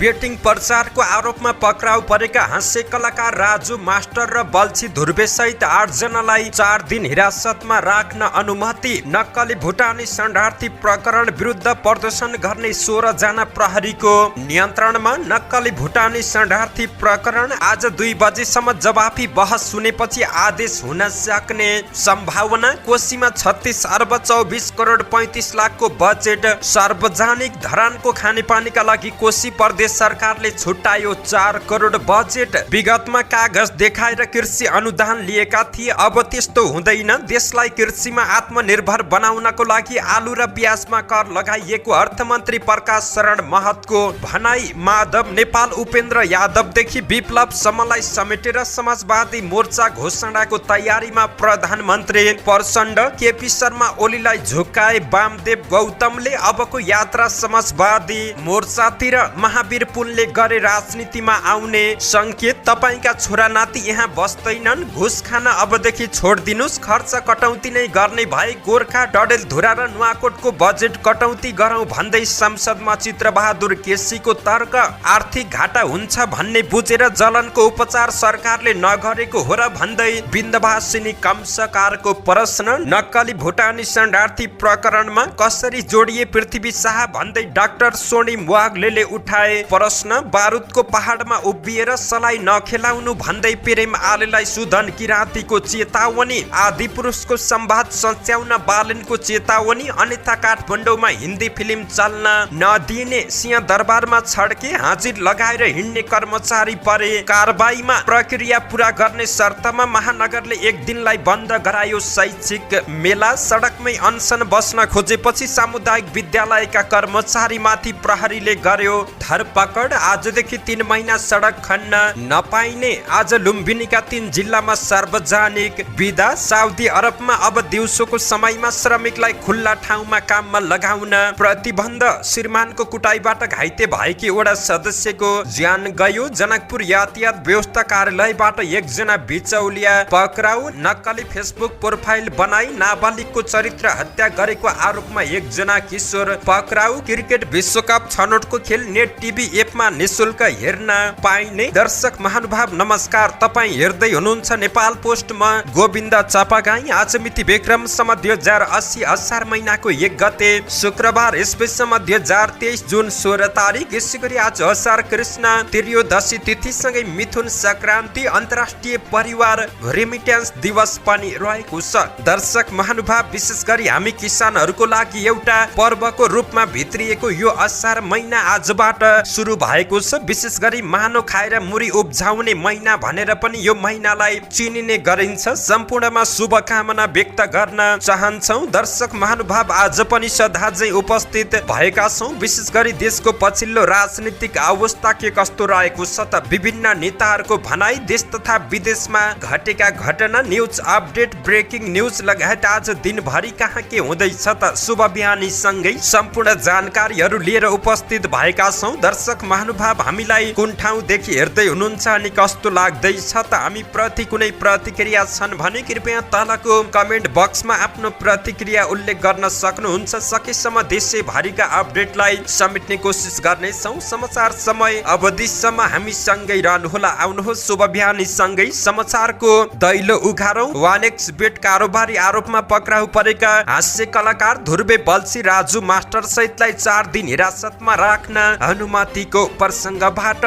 Betting प्रचारको आरोपमा पक्राउ परेका हास्य कलाकार राजु मास्टर र बल्छी धुर्वे सहित 8 जनालाई 4 दिन हिरासतमा राख्न अनुमति। नक्कली भुटानी शरणार्थी प्रकरण विरुद्ध प्रदर्शन गर्ने 16 जना प्रहरीको नियन्त्रणमा। नक्कली भुटानी शरणार्थी प्रकरण आज 2 बजेसम्म जवाफी बहस सुनेपछि आदेश हुन सक्ने सम्भावना। कोशीमा 36 अर्ब 24 करोड 35 लाखको बजेट। सार्वजनिक धरानको खानेपानीका लागि कोशी प्रदेश सरकारले छुट्यायो 4 करोड बजेट। विगतमा कागज देखाएर कृषि अनुदान लिएका थिए, अब त्यस्तो हुँदैन। देशलाई कृषिमा आत्मनिर्भर बनाउनको लागि आलु र प्याजमा कर लगाइएको अर्थमन्त्री प्रकाश शरण महतको भनाई। माधव नेपाल उपेन्द्र यादवदेखि विप्लवसम्मलाई समेटेर समाजवादी मोर्चा घोषणाको तयारीमा प्रधानमन्त्री। प्रचण्ड केपी शर्मा ओलीलाई झुकाए वामदेव गौतमले। अबको यात्रा समाजवादी मोर्चातिर। महावीर पुनले गरे राजनीतिमा आउने संकेत। तपाईका छोरा नाति यहाँ बस्दैनन्, घुस खान अबदेखि छोड्दिनुस्। खर्च कटौती नै गर्ने भए गोर्खा डडेलधुरा र नुवाकोटको बजेट कटौती गरौँ भन्दै संसदमा चित्रबहादुर केसीको तर्क। आर्थिक घाटा हुन्छ भन्ने बुझेर जलनको उपचार सरकारले नगरेको हो र भन्दै बिन्दवासिनी कमसकारको प्रश्न। नक्कली भुटानी शरणार्थी प्रकरणमा कसरी जोडिए पृथ्वी शाह भन्दै डाक्टर सोनिम वाग्लेले उठाए प्रश्न। बारुदको पहाडमा उभिएर सलाई नखेलाउनु भन्दै प्रेम आलेलाई सुधन किराँतीको चेतावनी। आदि पुरुषको संवाद सच्याउन बालनको चेतावनी। अन्यथा काठमाडौँमा हिन्दी फिल्म चल्न नदिने। सिंहदरबारमा छड्के हाजिर लगाएर हिँड्ने कर्मचारी परे कारबाहीमा। प्रक्रिया पूरा गर्ने शर्तमा महानगरले 1 दिनलाई बन्द गरायो शैक्षिक मेला। सडकमै अनसन बस्न खोजेपछि सामुदायिक विद्यालयका कर्मचारीमाथि प्रहरीले गर्यो धरपकड। आजदेखि 3 महिना सडक खन्न नपाइने। आज लुम्बिनीका 3 जिल्लामा सार्वजनिक बिदा। साउदी अरबमा अब दिउँसोको समयमा श्रमिकलाई खुल्ला ठाउँमा काममा लगाउन प्रतिबन्ध। श्रीमानको कुटाइबाट घाइते भएकी वडा सदस्यको ज्यान गयो। जनकपुर यातायात व्यवस्था कार्यालयबाट 1 जना बिचौलिया पक्राउ। नक्कली फेसबुक प्रोफाइल बनाई नाबालिगको चरित्र हत्या गरेको आरोपमा 1 जना किशोर पक्राउ। क्रिकेट विश्वकप छनौटको खेल नेट टिभी एपमा निशुल्क हेर्न पाइने। दर्शक महानुभाव नमस्कार, तपाईँ हेर्दै हुनुहुन्छ नेपाल पोस्ट। म गोविन्द चापागाई। आज मिति विक्रमसम्म 2080 असार महिनाको 1 गते शुक्रबार, स्पेसम्म 2023 जुन 16 तारिक। यसै गरी आज असार कृष्ण त्रियोदशी तिथिसँगै मिथुन संक्रान्ति अन्तर्राष्ट्रिय परिवार रेमिटेन्स दिवस पनि रहेको छ। दर्शक महानुभाव, विशेष गरी हामी किसानहरूको लागि एउटा पर्वको रूपमा भित्रिएको यो असार महिना आजबाट सुरु भएको छ। विशेष गरी मानो खाएर मुरी उब्जाउने महिना भनेर पनि यो महिनालाई चिनिने गरिन्छ। सम्पूर्णमा शुभकामना व्यक्त गर्न चाहन्छौँ। दर्शक महानुभाव, आज पनि सदाझै उपस्थित भएका छौँ। विशेष गरी देशको पछिल्लो राजनीतिक अवस्था के कस्तो रहेको छ त विभिन्न नेताहरूको भनाई, देश तथा विदेशमा घटेका घटना, न्युज अपडेट, ब्रेकिङ न्युज लगायत आज दिनभरि कहाँ के हुँदैछ त शुभ बिहानी सँगै सम्पूर्ण जानकारीहरू लिएर उपस्थित भएका छौँ। दर्शक महानुभाव, हामीलाई कुन ठाउँदेखि हेर्दै हुनुहुन्छ अनि कस्तो लाग्दैछ त हामी प्रति कुनै प्रतिक्रिया छन् भने कृपया तलको कमेन्ट बक्समा आफ्नो प्रतिक्रिया उल्लेख गर्न सक्नुहुन्छ। सकेसम्म देशैभरिका अपडेटलाई समेट्ने कोसिस गर्नेछौँ। समाचार समय अवधिसम्म हामी सँगै रहनुहोला। आउनुहोस् शुभ बिहानी सँगै समाचारको दैलो उघारौँ। 1xBet कारोबारी आरोपमा पक्राउ परेका हास्य कलाकार धुर्वे बल्छी राजु मास्टर सहितलाई 4 दिन हिरासतमा राख्न अनुमतिको प्रसङ्गबाट।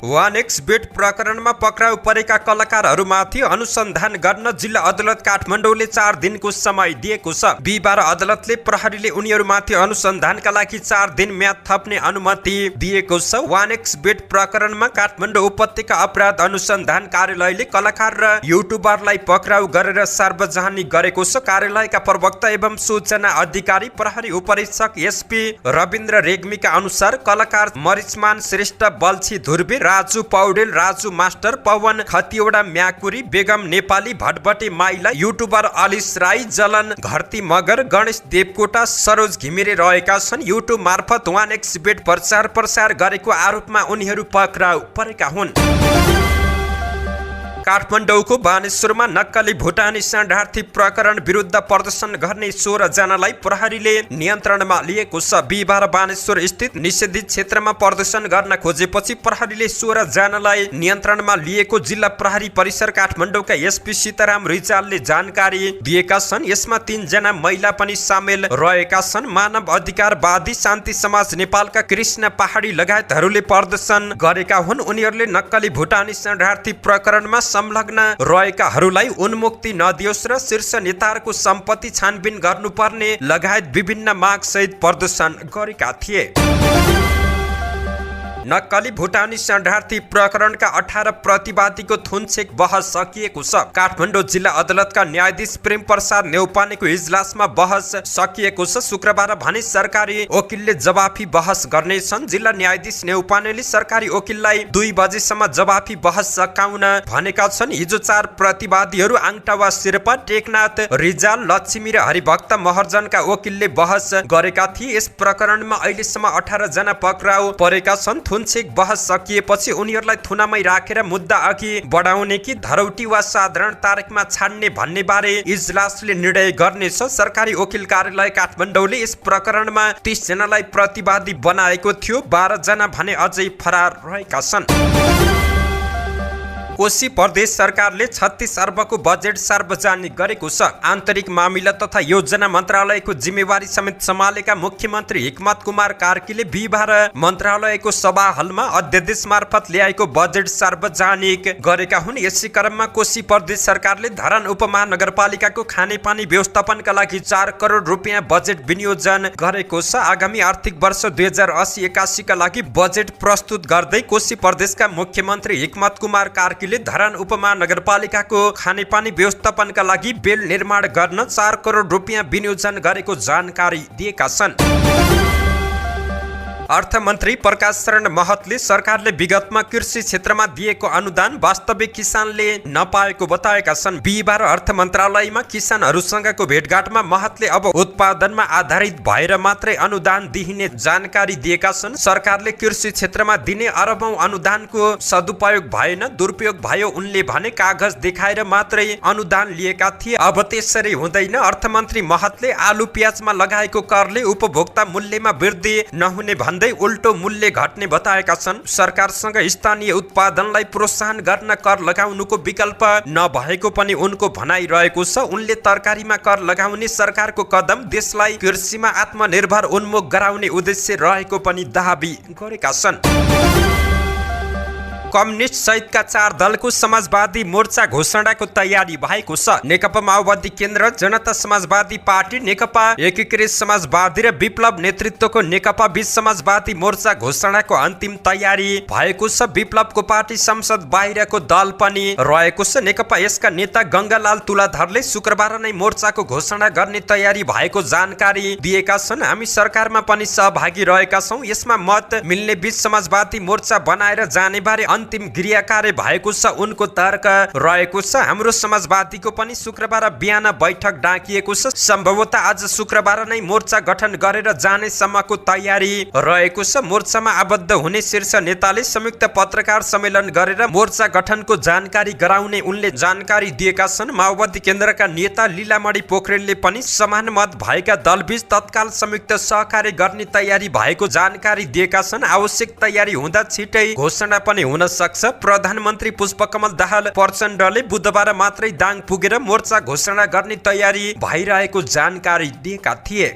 1xBet प्रकरणमा पक्राउ परेका कलाकारहरूमाथि अनुसन्धान गर्न जिल्ला अदालत काठमाडौँले 4 दिनको समय दिएको छ। बिहीबार अदालतले प्रहरीले उनीहरूमाथि अनुसन्धानका लागि 4 दिन म्याद थप्ने अनुमति दिएको छ। 1xBet प्रकरणमा काठमाडौँ उपत्यका अपराध अनुसन्धान कार्यालयले कलाकार र युट्युबरलाई पक्राउ गरेर सार्वजनिक गरेको छ। कार्यालयका प्रवक्ता एवं सूचना अधिकारी प्रहरी उपरीक्षक एसपी रविन्द्र रेग्मीका अनुसार कलाकार मरिचमान श्रेष्ठ, बल्छी धुर्वे, राजु पौडेल, राजु मास्टर, पवन खतिवडा, म्याकुरी, बेगम नेपाली, भटभटे माइला, युट्युबर अलिस राई, जलन घरती मगर, गणेश देवकोटा, सरोज घिमिरे रहेका छन्। युट्युब मार्फत 1xBet प्रचार गरेको आरोपमा उनीहरू पक्राउ परेका हुन्। काठमाडौँको बानेश्वरमा नक्कली भुटानी शरणार्थी प्रकरण विरुद्ध प्रदर्शन गर्ने 16 जनालाई प्रहरीले नियन्त्रणमा लिएको छ। बिहीबार बानेश्वर स्थित निषेधित क्षेत्रमा प्रदर्शन गर्न खोजेपछि प्रहरीले 16 जनालाई नियन्त्रणमा लिएको जिल्ला प्रहरी परिसर काठमाडौँका एसपी सीताराम रिजालले जानकारी दिएका छन्। यसमा 3 जना महिला पनि सामेल रहेका छन्। मानव अधिकारवादी शान्ति समाज नेपालका कृष्ण पहाडी लगायतहरूले प्रदर्शन गरेका हुन्। उनीहरूले नक्कली भुटानी शरणार्थी प्रकरणमा संलग्न रहेकाहरूलाई उन्मुक्ति नदियोस् र शीर्ष नेताहरूको सम्पत्ति छानबिन गर्नुपर्ने लगायत विभिन्न माग सहित प्रदर्शन गरेका थिए। नक्कली भुटानी शरणार्थी प्रकरणका 18 प्रतिवादीको थुनछेक बहस सकिएको छ। काठमाडौँ जिल्ला अदालतका न्यायाधीश प्रेम प्रसाद नेउपानेको इजलासमा बहस सकिएको छ। शुक्रबार भने सरकारी वकिलले जवाफी बहस गर्नेछन्। जिल्ला न्यायाधीश नेउपानेले सरकारी वकिललाई 2 बजेसम्म जवाफी बहस सकाउन भनेका छन्। हिजो 4 प्रतिवादीहरू आङटावा शेर्पा, टेकनाथ रिजाल, लक्ष्मी र हरिभक्त महर्जनका वकिलले बहस गरेका थिए। यस प्रकरणमा अहिलेसम्म 18 जना पक्राउ परेका छन्। थुनछेक बहस सकिएपछि उनीहरूलाई थुनामै राखेर मुद्दा अघि बढाउने कि धरौटी वा साधारण तारिखमा छाड्ने भन्ने बारे इजलासले निर्णय गर्नेछ। सरकारी वकिल कार्यालय काठमाडौँले यस प्रकरणमा 30 जनालाई प्रतिवादी बनाएको थियो। 12 जना भने अझै फरार रहेका छन्। कोशी प्रदेश सरकारले 36 अर्बको बजेट सार्वजनिक गरेको छ। आन्तरिक मामिला तथा योजना मन्त्रालयको जिम्मेवारी समेत सम्हालेका मुख्यमन्त्री हिक्मत कुमार कार्कीले बिहीबार मन्त्रालयको सभा हलमा अध्यादेश मार्फत ल्याएको बजेट सार्वजनिक गरेका हुन्। यसै क्रममा कोशी प्रदेश सरकारले धरान उपमहानगरपालिकाको खानेपानी व्यवस्थापनका लागि 4 करोड रुपियाँ बजेट विनियोजन गरेको छ। आगामी आर्थिक वर्ष 2080-81 का लागि बजेट प्रस्तुत गर्दै कोशी प्रदेशका मुख्यमन्त्री हिक्मत कुमार कार्की धरान उपमहानगरपालिकाको खानेपानी व्यवस्थापनका लागि बेल निर्माण गर्न 4 करोड रुपियाँ विनियोजन गरेको जानकारी दिएका छन्। अर्थमन्त्री प्रकाश शरण महतले सरकारले विगतमा कृषि क्षेत्रमा दिएको अनुदान वास्तविक किसानले नपाएको बताएका छन्। बिहीबार अर्थ मन्त्रालयमा किसानहरूसँगको भेटघाटमा महतले अब उत्पादनमा आधारित भएर मात्रै अनुदान दिइने जानकारी दिएका छन्। सरकारले कृषि क्षेत्रमा दिने अरबौं अनुदानको सदुपयोग भएन, दुरुपयोग भयो। उनले भने कागज देखाएर मात्रै अनुदान लिएका थिए, अब त्यसरी हुँदैन। अर्थमन्त्री महतले आलु प्याजमा लगाएको करले उपभोक्ता मूल्यमा वृद्धि नहुने भन्दै उल्टो मूल्य घट्ने बताएका छन्। सरकारसँग स्थानीय उत्पादनलाई प्रोत्साहन गर्न कर लगाउनुको विकल्प नभएको पनि उनको भनाइ रहेको छ। उनले तरकारीमा कर लगाउने सरकारको कदम देशलाई कृषिमा आत्मनिर्भर उन्मुख गराउने उद्देश्य रहेको पनि दाबी गरेका छन्। कम्युनिस्ट सहितका 4 दलको समाजवादी मोर्चा घोषणाको तयारी भएको छ। नेकपा माओवादी केन्द्र, जनता समाजवादी पार्टी, नेकपा एकीकृत समाजवादी र विप्लव नेतृत्वको नेकपा बीच समाजवादी मोर्चा घोषणाको अन्तिम तयारी भएको छ। विप्लवको पार्टी संसद बाहिरको दल पनि रहेको छ। नेकपा यसका नेता गंगालाल तुलाधरले शुक्रबार नै मोर्चाको घोषणा गर्ने तयारी भएको जानकारी दिएका छन्। हामी सरकारमा पनि सहभागी रहेका छौं, यसमा मत मिल्ने बीच समाजवादी मोर्चा बनाएर जाने बारे अन्तिम गृहकार्य भएको छ, उनको तर्क रहेको छ। हाम्रो समाजवादीको पनि शुक्रबार बिहान बैठक डाकिएको छ। सम्भवतः आज शुक्रबार नै मोर्चा गठन गरेर जाने सम्मको तयारी रहेको छ। मोर्चामा आबद्ध हुने शीर्ष नेताले संयुक्त पत्रकार सम्मेलन गरेर मोर्चा गठनको जानकारी गराउने उनले जानकारी दिएका छन्। माओवादी केन्द्रका नेता लीलामणि पोखरेलले पनि समान मत भएका दलबीच तत्काल संयुक्त सहकार्य गर्ने तयारी भएको जानकारी दिएका छन्। आवश्यक तयारी हुँदा छिटै घोषणा पनि हुन सक्छ। प्रधानमन्त्री पुष्पकमल दाहाल प्रचण्डले बुधबार मात्रै दाङ पुगेर मोर्चा घोषणा गर्ने तयारी भइरहेको जानकारी दिएका थिए।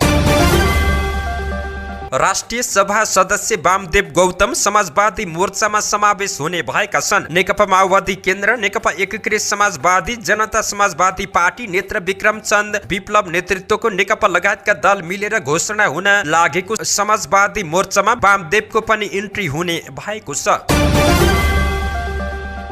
राष्ट्रिय सभा सदस्य वामदेव गौतम समाजवादी मोर्चामा समावेश हुने भएका छन्। नेकपा माओवादी केन्द्र, नेकपा एकीकृत समाजवादी, जनता समाजवादी पार्टी, नेत्र विक्रम चन्द विप्लव नेतृत्वको नेकपा लगायतका दल मिलेर घोषणा हुन लागेको समाजवादी मोर्चामा वामदेवको पनि इन्ट्री हुने भएको छ।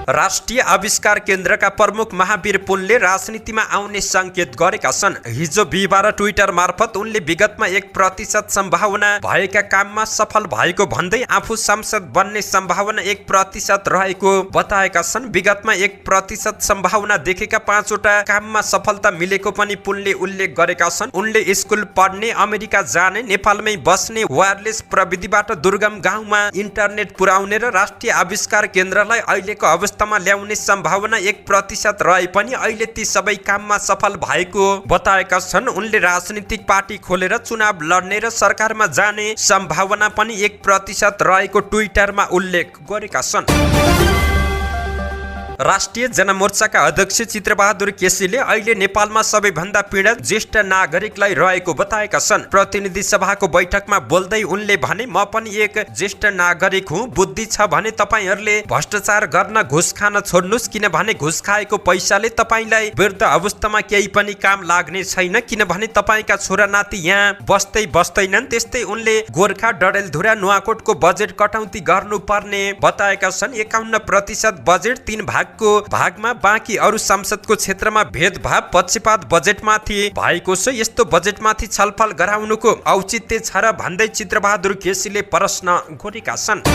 राष्ट्रिय आविष्कार केन्द्रका प्रमुख महावीर पुनले राजनीतिमा आउने संकेत गरेका छन्। हिजो बिहीबार ट्विटर मार्फत उनले विगतमा 1% सम्भावना भएका काममा सफल भएको भन्दै आफू सांसद बन्ने सम्भावना 1% रहेको बताएका छन्। विगतमा 1% सम्भावना देखेका 5 वटा काममा सफलता मिलेको पनि पुनले उल्लेख गरेका छन्। उनले स्कुल पढ्ने, अमेरिका जाने, नेपालमै बस्ने, वायरलेस प्रविधिबाट दुर्गम गाउँमा इन्टरनेट पुर्याउने र राष्ट्रिय आविष्कार केन्द्रलाई अहिलेको अवस्था अवस्थामा ल्याउने सम्भावना 1% रहे पनि अहिले ती सबै काममा सफल भएको बताएका छन्। उनले राजनीतिक पार्टी खोलेर चुनाव लड्ने र सरकारमा जाने सम्भावना पनि 1% रहेको ट्विटरमा उल्लेख गरेका छन्। राष्ट्रिय जनमोर्चाका अध्यक्ष चित्रबहादुर केसीले अहिले नेपालमा सबैभन्दा पीडित ज्येष्ठ नागरिकलाई रहेको बताएका छन्। प्रतिनिधि सभाको बैठकमा बोल्दै उनले भने, म पनि एक ज्येष्ठ नागरिक हुँ। बुद्धि छ भने तपाईहरूले भ्रष्टाचार गर्न घुस खान छोड्नुस्, किनभने घुस खाएको पैसाले तपाईलाई वृद्ध अवस्थामा केही पनि काम लाग्ने छैन, किनभने तपाईका छोरा नाति यहाँ बस्दै बस्दैनन्। त्यस्तै उनले गोर्खा, डडेलधुरा, नुवाकोटको बजेट कटौती गर्नुपर्ने बताएका छन्। 51% बजेट 3 भागमा बाँकी अरू संसदको क्षेत्रमा भेदभाव पक्षपात बजेटमाथि भएको छ। यस्तो बजेटमाथि छलफल गराउनुको औचित्य छ र भन्दै चित्रबहादुर केसीले प्रश्न गरेका छन्।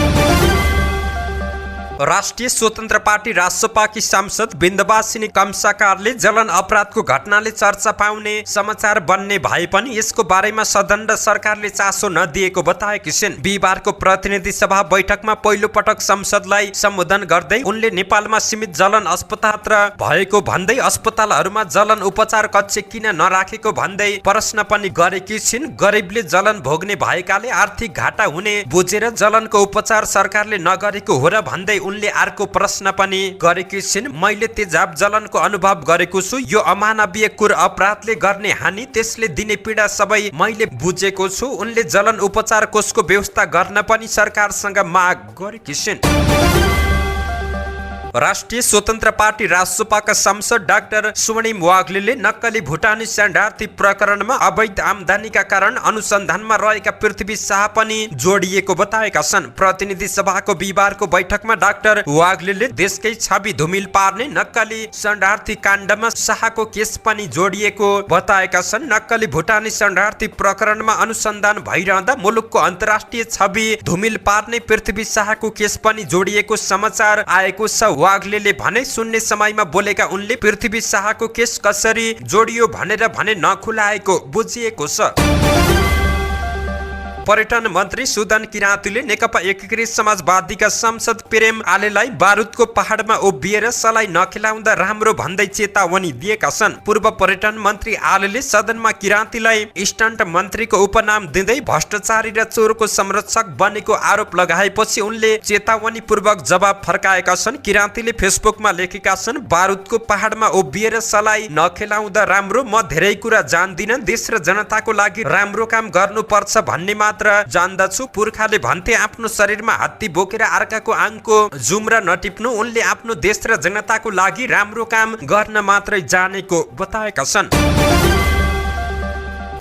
राष्ट्रिय स्वतन्त्र पार्टी रासपाकी सांसद बिन्दवासिनी कमसाकारले जलन अपराधको घटनाले चर्चा पाउने समाचार बन्ने भए पनि यसको बारेमा सदन र सरकारले चासो नदिएको बताएकी छिन्। बिहिबारको प्रतिनिधि सभा बैठकमा पहिलो पटक संसदलाई सम्बोधन गर्दै उनले नेपालमा सीमित जलन अस्पताल भएको भन्दै अस्पतालहरूमा जलन उपचार कक्ष किन नराखेको भन्दै प्रश्न पनि गरेकी छिन्। गरिबले जलन भोग्ने भएकाले आर्थिक घाटा हुने बुझेर जलनको उपचार सरकारले नगरेको हो र भन्दै उनले अर्को प्रश्न पनि गरेकी छिन्। मैले तेजाब जलनको अनुभव गरेको छु। यो अमानवीय कुर अपराधले गर्ने हानि, त्यसले दिने पीडा सबै मैले बुझेको छु। उनले जलन उपचार कोषको व्यवस्था गर्न पनि सरकारसँग माग गरेकी छिन्। राष्ट्रिय स्वतन्त्र पार्टी रासपाका सांसद डाक्टर स्वर्णिम वाग्लेले नक्कली भुटानी शरणार्थी प्रकरणमा अवैध आमदानीका कारण अनुसन्धानमा रहेका पृथ्वी शाह पनि जोडिएको बताएका छन्। प्रतिनिधि सभाको बिहिबारको बैठकमा डाक्टर वाग्लेले देशकै छवि धुमिल पार्ने नक्कली शरणार्थी काण्डमा शाहको केस पनि जोडिएको बताएका छन्। नक्कली भुटानी शरणार्थी प्रकरणमा अनुसन्धान भइरहँदा मुलुकको अन्तर्राष्ट्रिय छवि धुमिल पार्ने पृथ्वी शाहको केस पनि जोडिएको समाचार आएको छ। वाग्लेले भने, सुन्ने समयमा बोलेका उनले पृथ्वी शाहको केस कसरी जोडियो भनेर भने नखुलाएको बुझिएको छ। पर्यटन मन्त्री सुदन किराँतीले नेकपा एकीकृत समाजवादीका सांसद प्रेम आलेलाई बारुदको पहाडमा उभिएर सलाई नखेलाउँदा राम्रो भन्दै चेतावनी दिएका छन्। पूर्व पर्यटन मन्त्री आलेले सदनमा किराँतीलाई स्टन्ट मन्त्रीको उपनाम दिँदै भ्रष्टाचारी र चोरको संरक्षक बनेको आरोप लगाएपछि उनले चेतावनी पूर्वक जवाब फर्काएका छन्। किराँतीले फेसबुकमा लेखेका छन्, बारुदको पहाडमा उभिएर सलाई नखेलाउँदा राम्रो, म धेरै कुरा जान्दिन, देश र जनताको लागि राम्रो काम गर्नुपर्छ भन्ने मात्र जान्दछु। पुर्खाले भन्थे आफ्नो शरीरमा हत्ती बोकेर अर्काको आङको जुम्रा नटिप्नु। उनले आफ्नो देश र जनताको लागि राम्रो काम गर्न मात्रै जानेको बताएका छन्।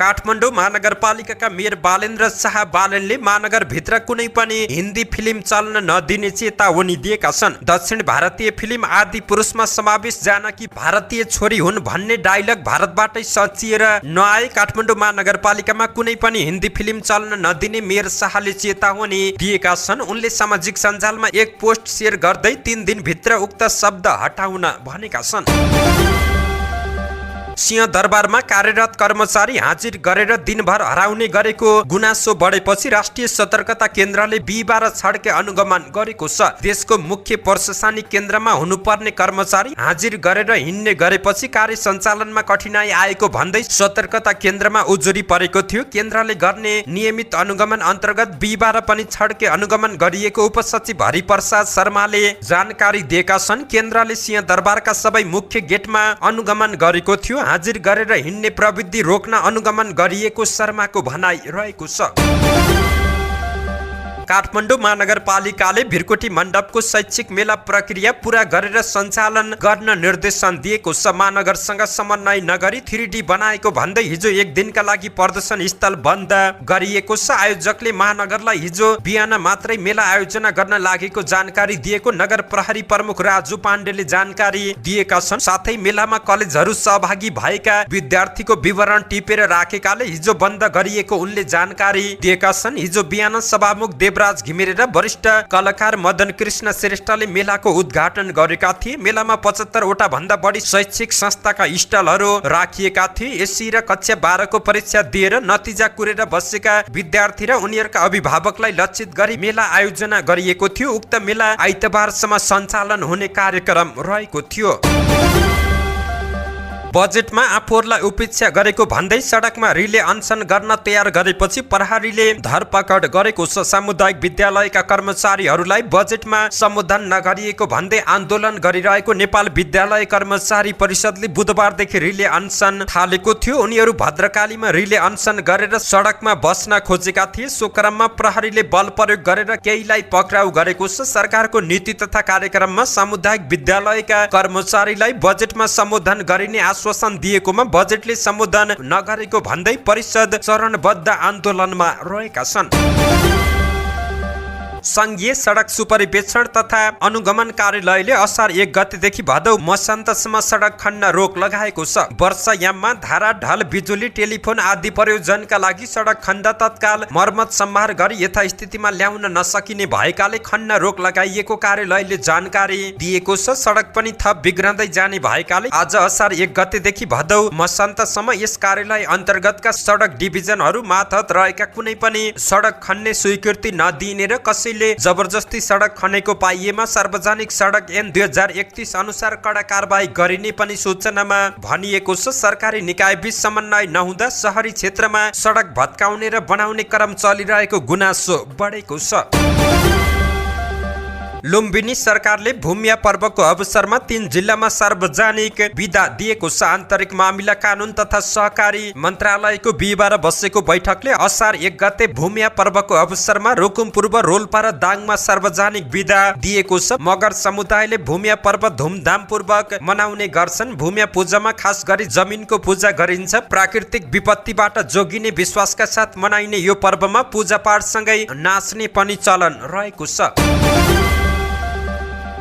काठमाडौँ महानगरपालिकाका मेयर बालेन्द्र शाह बालेनले महानगरभित्र कुनै पनि हिन्दी फिल्म चल्न नदिने चेतावनी दिएका छन्। दक्षिण भारतीय फिल्म आदि पुरुषमा समावेश जानकी भारतीय छोरी हुन् भन्ने डायलग भारतबाटै सचिएर नआए काठमाडौँ महानगरपालिकामा कुनै पनि हिन्दी फिल्म चल्न नदिने मेयर शाहले चेतावनी दिएका छन्। उनले सामाजिक सञ्जालमा एक पोस्ट सेयर गर्दै 3 दिनभित्र उक्त शब्द हटाउन भनेका छन्। सिंहदरबारमा कार्यरत कर्मचारी हाजिर गरेर दिनभर हराउने गरेको गुनासो बढेपछि राष्ट्रिय सतर्कता केन्द्रले बिहिबार छड्के अनुगमन गरेको छ। देशको मुख्य प्रशासनिक केन्द्रमा हुनुपर्ने कर्मचारी हाजिर गरेर हिँड्ने गरेपछि कार्य सञ्चालनमा कठिनाई आएको भन्दै सतर्कता केन्द्रमा उजुरी परेको थियो। केन्द्रले गर्ने नियमित अनुगमन अन्तर्गत बिहिबार पनि छड्के अनुगमन गरिएको उपसचिव हरिप्रसाद शर्माले जानकारी दिएका छन्। केन्द्रले सिंहदरबारका सबै मुख्य गेटमा अनुगमन गरेको थियो। हाजिर गरेर हिँड्ने प्रवृत्ति रोक्न अनुगमन गरिएको शर्माको भनाइ रहेको छ। काठमाडौँ महानगरपालिकाले भिरकोटी मण्डपको शैक्षिक मेला प्रक्रिया पूरा गरेर सञ्चालन गर्न निर्देशन दिएको छ। महानगरसँग समन्वय नगरी 3D बनाएको भन्दै हिजो एक दिनका लागि प्रदर्शन स्थल बन्द गरिएको छ। आयोजकले महानगरलाई हिजो बिहान मात्रै मेला आयोजना गर्न लागेको जानकारी दिएको नगर प्रहरी प्रमुख राजु पाण्डेले जानकारी दिएका छन्। साथै मेलामा कलेजहरू सहभागी भएका विद्यार्थीको विवरण टिपेर राखेकाले हिजो बन्द गरिएको उनले जानकारी दिएका छन्। हिजो बिहान सभामुख शिवराज घिमिरे र वरिष्ठ कलाकार मदन कृष्ण श्रेष्ठले मेलाको उद्घाटन गरेका थिए। मेलामा 75 वटा भन्दा बढी शैक्षिक संस्थाका स्टलहरू राखिएका थिए। एससी र कक्षा 12 को परीक्षा दिएर नतिजा कुरेर बसेका विद्यार्थी र उनीहरूका अभिभावकलाई लक्षित गरी मेला आयोजना गरिएको थियो। उक्त मेला आइतबारसम्म सञ्चालन हुने कार्यक्रम रहेको थियो। बजेटमा आफूहरूलाई उपेक्षा गरेको भन्दै सडकमा रिले अनसन गर्न तयार गरेपछि प्रहरीले धरपकड गरेको छ। सामुदायिक विद्यालयका कर्मचारीहरूलाई बजेटमा सम्बोधन नगरिएको भन्दै आन्दोलन गरिरहेको नेपाल विद्यालय कर्मचारी परिषदले बुधबारदेखि रिले अनसन थालेको थियो। उनीहरू भद्रकालीमा रिले अनसन गरेर सडकमा बस्न खोजेका थिए। सो क्रममा प्रहरीले बल प्रयोग गरेर केहीलाई पक्राउ गरेको छ। सरकारको नीति तथा कार्यक्रममा सामुदायिक विद्यालयका कर्मचारीलाई बजेटमा सम्बोधन गरिने आश्वासन दिएकोमा बजेटले सम्बोधन नगरेको भन्दै परिषद चरणबद्ध आन्दोलनमा रहेका छन्। संघीय सडक सुपरिवेक्षण तथा अनुगमन कार्यालयले असार 1 गतेदेखि भदौ मसान्तसम्म सडक खन्न रोक लगाएको छ। वर्षायाममा धारा ढल बिजुली टेलिफोन आदि प्रयोजनका लागि सडक खन्दा तत्काल मर्मत सम्भार गरी यथास्थितिमा ल्याउन नसकिने भएकाले खन्न रोक लगाइएको कार्यालयले जानकारी दिएको छ। सडक पनि थप बिग्रँदै जाने भएकाले आज असार 1 गतेदेखि भदौ मसान्तसम्म यस कार्यालय अन्तर्गतका सडक डिभिजनहरू मातहत रहेका कुनै पनि सडक खन्ने स्वीकृति नदिने र जबरजस्ती सडक खनेको पाइएमा सार्वजनिक सडक ऐन 2031 अनुसार कडा कारबाही गरिने पनि सूचनामा भनिएको छ। सरकारी निकाय बीच समन्वय नहुँदा शहरी क्षेत्रमा सडक भत्काउने र बनाउने क्रम चलिरहेको गुनासो बढेको छ। लुम्बिनी सरकारले भूमिया पर्वको अवसरमा 3 जिल्लामा सार्वजनिक बिदा दिएको छ। आन्तरिक मामिला कानून तथा सहकारी मन्त्रालयको बिहिबार बसेको बैठकले असार 1 गते भूमिया पर्वको अवसरमा रुकुम पूर्व रोल्पा र दाङमा सार्वजनिक बिदा दिएको छ। मगर समुदायले भूमिया पर्व धुमधामपूर्वक मनाउने गर्छन्। भूमिया पूजामा खास गरी जमिनको पूजा गरिन्छ। प्राकृतिक विपत्तिबाट जोगिने विश्वासका साथ मनाइने यो पर्वमा पूजापाठसँगै नाच्ने पनि चलन रहेको छ।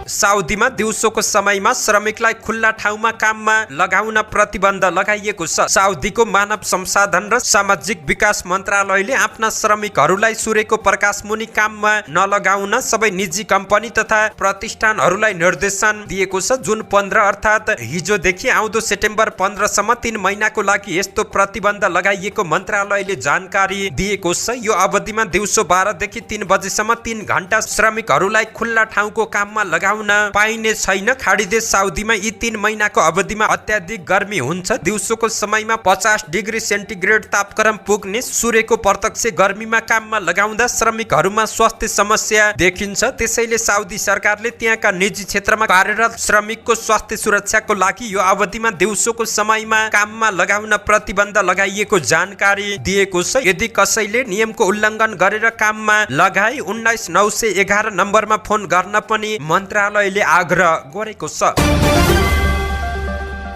साउदीमा दिउँसोको समयमा श्रमिकलाई खुल्ला ठाउँमा काममा लगाउन प्रतिबन्ध लगाइएको छ। साउदीको मानव संसाधन र सामाजिक विकास मन्त्रालयले आफ्ना श्रमिकहरूलाई सूर्यको प्रकाश मुनि काममा नलगाउन सबै निजी कम्पनी तथा प्रतिष्ठानहरूलाई निर्देशन दिएको छ। जुन 15 अर्थात् हिजोदेखि आउँदो सेप्टेम्बर 15 सम्म 3 महिनाको लागि यस्तो प्रतिबन्ध लगाइएको मन्त्रालयले जानकारी दिएको छ। यो अवधिमा दिउँसो 12 देखि 3 बजेसम्म 3 घण्टा श्रमिकहरूलाई खुल्ला ठाउँको काममा लगाउन पाइने छैन। खाडी देश साउदीमा यी 3 महिनाको अवधिमा अत्याधिक गर्मी हुन्छ। दिउँसोको समयमा 50 डिग्री सेन्टिग्रेड तापक्रम पुग्ने सूर्यको प्रत्यक्ष गर्मीमा काममा लगाउँदा श्रमिकहरूमा स्वास्थ्य समस्या देखिन्छ। त्यसैले साउदी सरकारले त्यहाँका निजी क्षेत्रमा कार्यरत श्रमिकको स्वास्थ्य सुरक्षाको लागि यो अवधिमा दिउँसोको समयमा काममा लगाउन प्रतिबन्ध लगाइएको जानकारी दिएको छ। यदि कसैले नियमको उल्लङ्घन गरेर काममा लगाए 19911 नम्बरमा फोन गर्न पनि मन्त्रालयले आग्रह गरेको छ।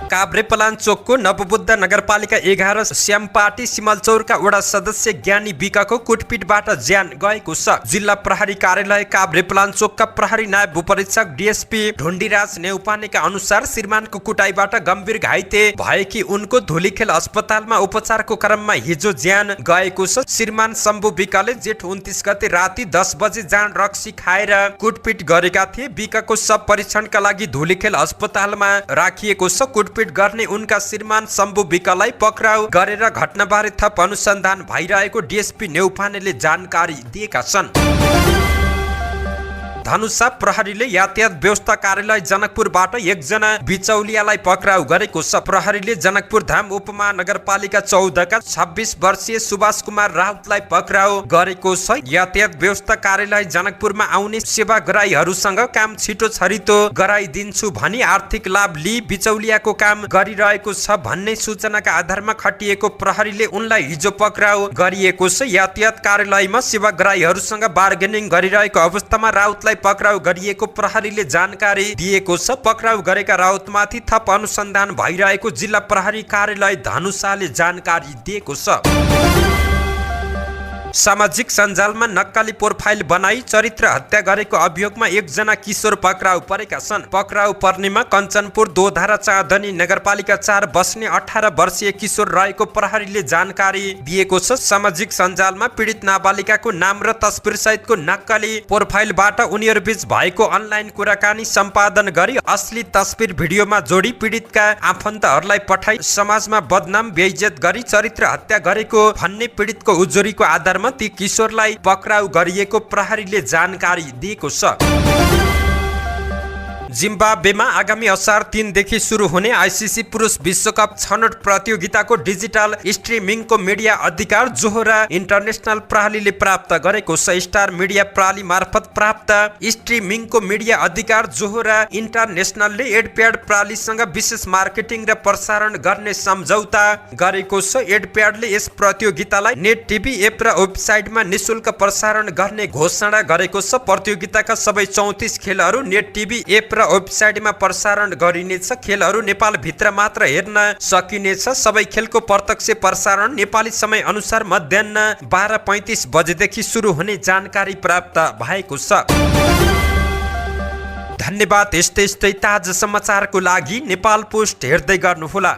काभ्रेपलाञ्चोकको नवबुद्ध नगरपालिका 11 श्यामपाटी सिमलचौरका वडा सदस्य ज्ञानी विकाको कुटपिटबाट ज्यान गएको छ। जिल्ला प्रहरी कार्यालय काभ्रेपलाञ्चोकका प्रहरी नायब उपरीक्षक डीएसपी ढुण्डीराज नेउपानेका अनुसार श्रीमानको कुटाइबाट गम्भीर घाइते भएकी उनको धुलीखेल अस्पतालमा उपचारको क्रममा हिजो ज्यान गएको छ। श्रीमान शम्भु विकाले जेठ 29 गते राति 10 बजे जाँड रक्सी खाएर कुटपिट गरेका थिए। विकाको शव परीक्षणका लागि धुलीखेल अस्पतालमा राखिएको छ। कुटपिट गर्ने उनका श्रीमान शम्भु विकालाई पक्राउ गरेर घटनाबारे थप अनुसन्धान भइरहेको डीएसपी नेउपानेले जानकारी दिएका छन्। धनुषा प्रहरीले यातायात व्यवस्था कार्यालय जनकपुरबाट एकजना बिचौलियालाई पक्राउ गरेको छ। प्रहरीले जनकपुर धाम उपमहानगरपालिका 14 का 26 वर्षीय सुभाष कुमार राउतलाई पक्राउ गरेको छ। यातायात व्यवस्था कार्यालय जनकपुरमा आउने सेवाग्राहीहरूसँग काम छिटो छरितो गराइदिन्छु भनी आर्थिक लाभ लिई बिचौलियाको काम गरिरहेको छ भन्ने सूचनाका आधारमा खटिएको प्रहरीले उनलाई हिजो पक्राउ गरिएको छ। यातायात कार्यालयमा सेवाग्राहीहरूसँग बार्गेनिङ गरिरहेको अवस्थामा राउतलाई पक्राउ गरिएको प्रहरीले जानकारी दिएको छ। पक्राउ गरेका राउतमाथि थप अनुसन्धान भइरहेको जिल्ला प्रहरी कार्यालय धनुषाले जानकारी दिएको छ। सामाजिक सञ्जालमा नक्कली प्रोफाइल बनाई चरित्र हत्या गरेको अभियोगमा एकजना किशोर पक्राउ परेका छन्। पक्राउ पर्नेमा कञ्चनपुर दोधारा चाँदनी नगरपालिका 4 बस्ने 18 वर्षीय किशोर रहेको प्रहरीले जानकारी दिएको छ। सामाजिक सञ्जालमा पीडित नाबालिकाको नाम र तस्बिर सहितको नक्कली प्रोफाइलबाट उनीहरूबीच भएको अनलाइन कुराकानी सम्पादन गरी असली तस्बिर भिडियोमा जोडी पीडितका आफन्तहरूलाई पठाई समाजमा बदनाम बेइज्जत गरी चरित्र हत्या गरेको भन्ने पीडितको उजुरीको आधारमा ती किशोरलाई पक्राउ गरिएको प्रहरीले जानकारी दिएको छ। जिम्बाब्वेमा आगामी असार 3 देखि सुरु हुने आइसिसी पुरुष विश्वकप छनौट प्रतियोगिताको डिजिटल स्ट्रिमिङको मिडिया अधिकार जोहोरा इन्टरनेसनल प्रणालीले प्राप्त गरेको छ। स्टार मिडिया प्रणाली मार्फत प्राप्त स्ट्रिमिङको मिडिया अधिकार जोहोरा इन्टरनेसनलले एडप्याड प्रणालीसँग विशेष मार्केटिङ र प्रसारण गर्ने सम्झौता गरेको छ। एडप्याडले यस प्रतियोगितालाई नेट टिभी एप र वेबसाइटमा निशुल्क प्रसारण गर्ने घोषणा गरेको छ। प्रतियोगिताका सबै 34 खेलहरू नेट टिभी एप र वेबसाइटमा प्रसारण गरिनेछ। खेलहरू नेपाल भित्र मात्र हेर्न सकिनेछ। सबै खेलको प्रत्यक्ष प्रसारण नेपाली समय अनुसार मध्याह्न 12:35 बजेदेखि सुरु हुने जानकारी प्राप्त भएको छ। धन्यवाद। यस्तै ताजा समाचारको लागि नेपाल पोस्ट हेर्दै गर्नुहोला।